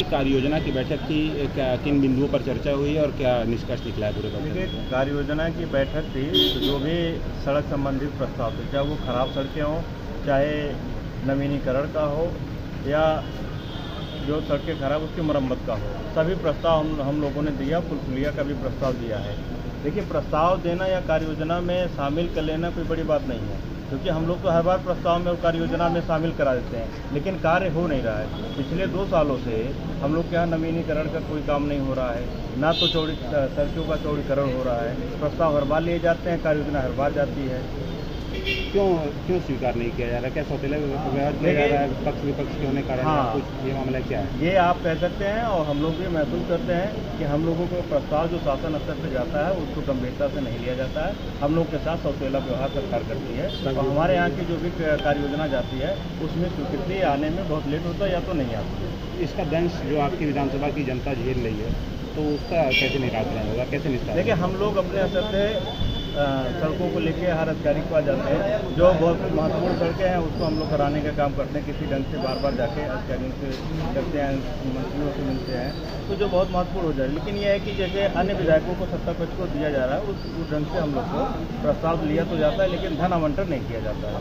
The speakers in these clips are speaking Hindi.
कार्य योजना की बैठक थी, किन बिंदुओं पर चर्चा हुई और क्या निष्कर्ष निकला है पूरे बात? देखिए, कार्य योजना की बैठक थी तो जो भी सड़क संबंधित प्रस्ताव थे, चाहे वो खराब सड़कें हों, चाहे नवीनीकरण का हो या जो सड़कें खराब उसकी मरम्मत का हो, सभी प्रस्ताव हम लोगों ने दिया। पुलिया का भी प्रस्ताव दिया है। देखिए, प्रस्ताव देना या कार्य योजना में शामिल कर लेना कोई बड़ी बात नहीं है, क्योंकि हम लोग तो हर बार प्रस्ताव में और कार्य योजना में शामिल करा देते हैं, लेकिन कार्य हो नहीं रहा है। पिछले 2 सालों से हम लोग के यहाँ नवीनीकरण का कोई काम नहीं हो रहा है, ना तो सड़कों का चौड़ीकरण हो रहा है। प्रस्ताव हर बार लिए जाते हैं, कार्य योजना हर बार जाती है। क्यों स्वीकार नहीं किया जा रहा? क्या सौतेला व्यवहार किया जा रहा है? पक्ष विपक्ष के होने कारण कुछ ये मामला क्या है? ये आप कह सकते हैं और हम लोग भी महसूस करते हैं कि हम लोगों को प्रस्ताव जो शासन स्तर पर जाता है उसको गंभीरता से नहीं लिया जाता है। हम लोग के साथ सौतेला व्यवहार सरकार करती है और हमारे यहाँ की जो भी कार्य योजना जाती है उसमें स्वीकृति आने में बहुत लेट होता है या तो नहीं आती है। इसका दंश जो आपकी विधानसभा की जनता झेल रही है, तो उसका कैसे निराकरण होगा, कैसे निस्तारण? देखिए, हम लोग अपने स्तर से सड़कों को लेके हर अधिकारी के पास जाते हैं। जो बहुत महत्वपूर्ण सड़कें हैं उसको हम लोग कराने का काम करते हैं, किसी ढंग से बार बार जाके अधिकारियों से करते हैं, मंत्रियों से मिलते हैं, तो जो बहुत महत्वपूर्ण हो जाए। लेकिन यह है कि जैसे अन्य विधायकों को सत्ता पक्ष को दिया जा रहा है उस ढंग से हम लोग को प्रस्ताव लिया तो जाता है, लेकिन धन आवंटन नहीं किया जाता है।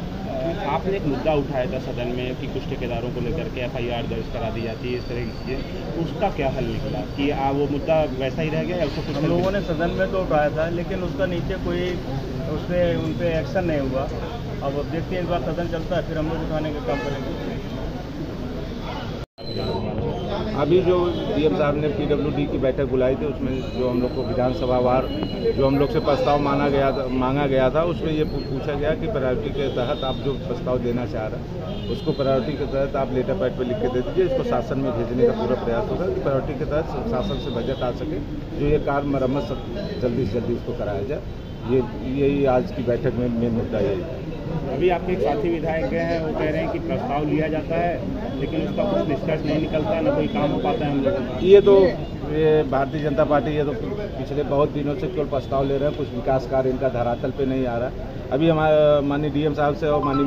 आपने एक मुद्दा उठाया था सदन में कि कुछ ठेकेदारों को लेकर के FIR दर्ज करा दी जाती है, इस तरह की चीज़ें, उसका क्या हल निकला कि वो मुद्दा वैसा ही रह गया या उसको कुछ? हम लोगों ने सदन में तो उठाया था, लेकिन उसका नीचे कोई उन पर एक्शन नहीं हुआ। अब देखते हैं, इस बार सदन चलता है फिर हम लोग उठाने का काम करेंगे। अभी जो DM साहब ने PWD की बैठक बुलाई थी, उसमें जो हम लोग को विधानसभावार जो हम लोग से प्रस्ताव मांगा गया था उसमें ये पूछा गया कि प्रायोरिटी के तहत आप जो प्रस्ताव देना चाह रहे हैं उसको प्रायोरिटी के तहत आप लेटर पैड पर लिख के दे दीजिए। इसको शासन में भेजने का पूरा प्रयास होगा कि प्रायोरिटी के तहत शासन से बजट आ सके, जो ये कार्य मरम्मत जल्दी से जल्दी उसको कराया जाए। यही आज की बैठक में मेन मुद्दा यही है। अभी आपके एक साथी विधायक गए हैं, वो कह रहे हैं कि प्रस्ताव लिया जाता है लेकिन उसका कुछ निष्कर्ष नहीं निकलता, ना कोई काम हो पाता है हम लोगों का। ये भारतीय जनता पार्टी ये तो पिछले बहुत दिनों से केवल प्रस्ताव ले रहे हैं, कुछ विकास कार्य इनका धरातल पे नहीं आ रहा। अभी हमारे माननीय DM साहब से और माननीय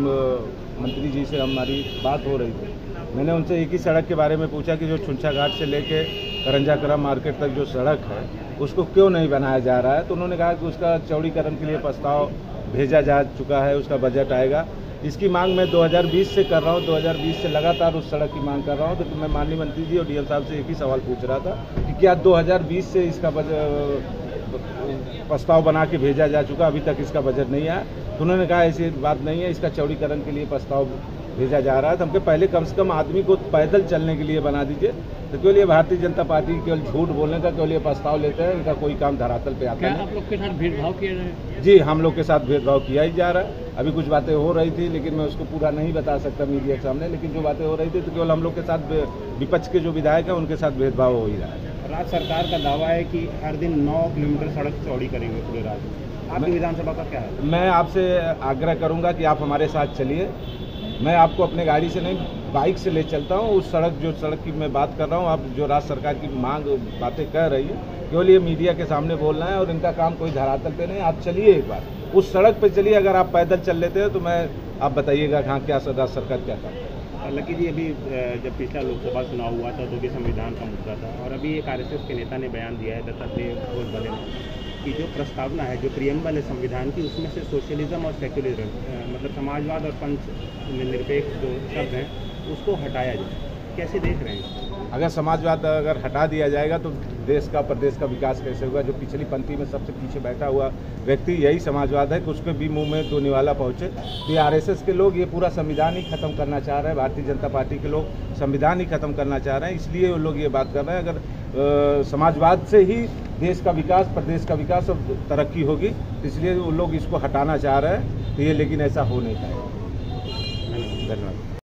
मंत्री जी से हमारी बात हो रही थी। मैंने उनसे एक ही सड़क के बारे में पूछा कि जो छुंछा घाट से लेके करंजाकरा मार्केट तक जो सड़क है उसको क्यों नहीं बनाया जा रहा है, तो उन्होंने कहा कि उसका चौड़ीकरण के लिए प्रस्ताव भेजा जा चुका है, उसका बजट आएगा। इसकी मांग मैं 2020 से कर रहा हूँ, 2020 से लगातार उस सड़क की मांग कर रहा हूँ। तो मैं माननीय मंत्री जी और DM साहब से एक ही सवाल पूछ रहा था कि क्या 2020 से इसका प्रस्ताव बना के भेजा जा चुका, अभी तक इसका बजट नहीं आया? तो उन्होंने कहा ऐसी बात नहीं है, इसका चौड़ीकरण के लिए प्रस्ताव भेजा जा रहा है। तो हमके पहले कम से कम आदमी को पैदल चलने के लिए बना दीजिए। तो केवल ये भारतीय जनता पार्टी केवल झूठ बोलने का केवल ये प्रस्ताव लेते हैं, इनका कोई काम धरातल पे आता है। आप लोग के साथ भेदभाव किया जा रहा है? जी, हम लोग के साथ भेदभाव किया ही जा रहा है। अभी कुछ बातें हो रही थी लेकिन मैं उसको पूरा नहीं बता सकता मीडिया के सामने, लेकिन जो बातें हो रही थी तो केवल हम लोग के साथ विपक्ष के जो विधायक हैं उनके साथ भेदभाव हो ही रहा है। राज्य सरकार का दावा है कि हर दिन 9 किलोमीटर सड़क चौड़ी करेंगे पूरे राज्य में। आपकी विधानसभा का क्या है? मैं आपसे आग्रह करूंगा कि आप हमारे साथ चलिए। मैं आपको अपने गाड़ी से नहीं बाइक से ले चलता हूं। उस जो सड़क की मैं बात कर रहा हूं, आप जो राज्य सरकार की मांग बातें कह रही है, केवल ये मीडिया के सामने बोलना है और इनका काम कोई धरातल पे नहीं। आप चलिए, एक बार उस सड़क पे चलिए। अगर आप पैदल चल लेते हैं तो आप बताइएगा कहाँ क्या राज्य सरकार क्या काम। हालांकि जी अभी जब पिछला लोकसभा चुनाव हुआ था तो भी संविधान का मुद्दा था, और अभी एक RSS के नेता ने बयान दिया है, दत्तात्रेय भोसले ने, कि जो प्रस्तावना है, जो प्रियम्बल है संविधान की, उसमें से सोशलिज्म और सेक्युलरिज्म, मतलब समाजवाद और पंच निरपेक्ष जो शब्द हैं उसको हटाया जाए। कैसे देख रहे हैं? अगर समाजवाद अगर हटा दिया जाएगा तो देश का प्रदेश का विकास कैसे होगा? जो पिछली पंक्ति में सबसे पीछे बैठा हुआ व्यक्ति यही समाजवाद है कि उसके भी मुंह में 2 निवाला पहुंचे। तो ये RSS के लोग ये पूरा संविधान ही खत्म करना चाह रहे हैं। भारतीय जनता पार्टी के लोग संविधान ही खत्म करना चाह रहे हैं, इसलिए वो लोग ये बात कर रहे हैं। अगर समाजवाद से ही देश का विकास, प्रदेश का विकास और तरक्की होगी, इसलिए वो लोग इसको हटाना चाह रहे हैं। तो ये लेकिन ऐसा हो नहीं पाएगा। धन्यवाद।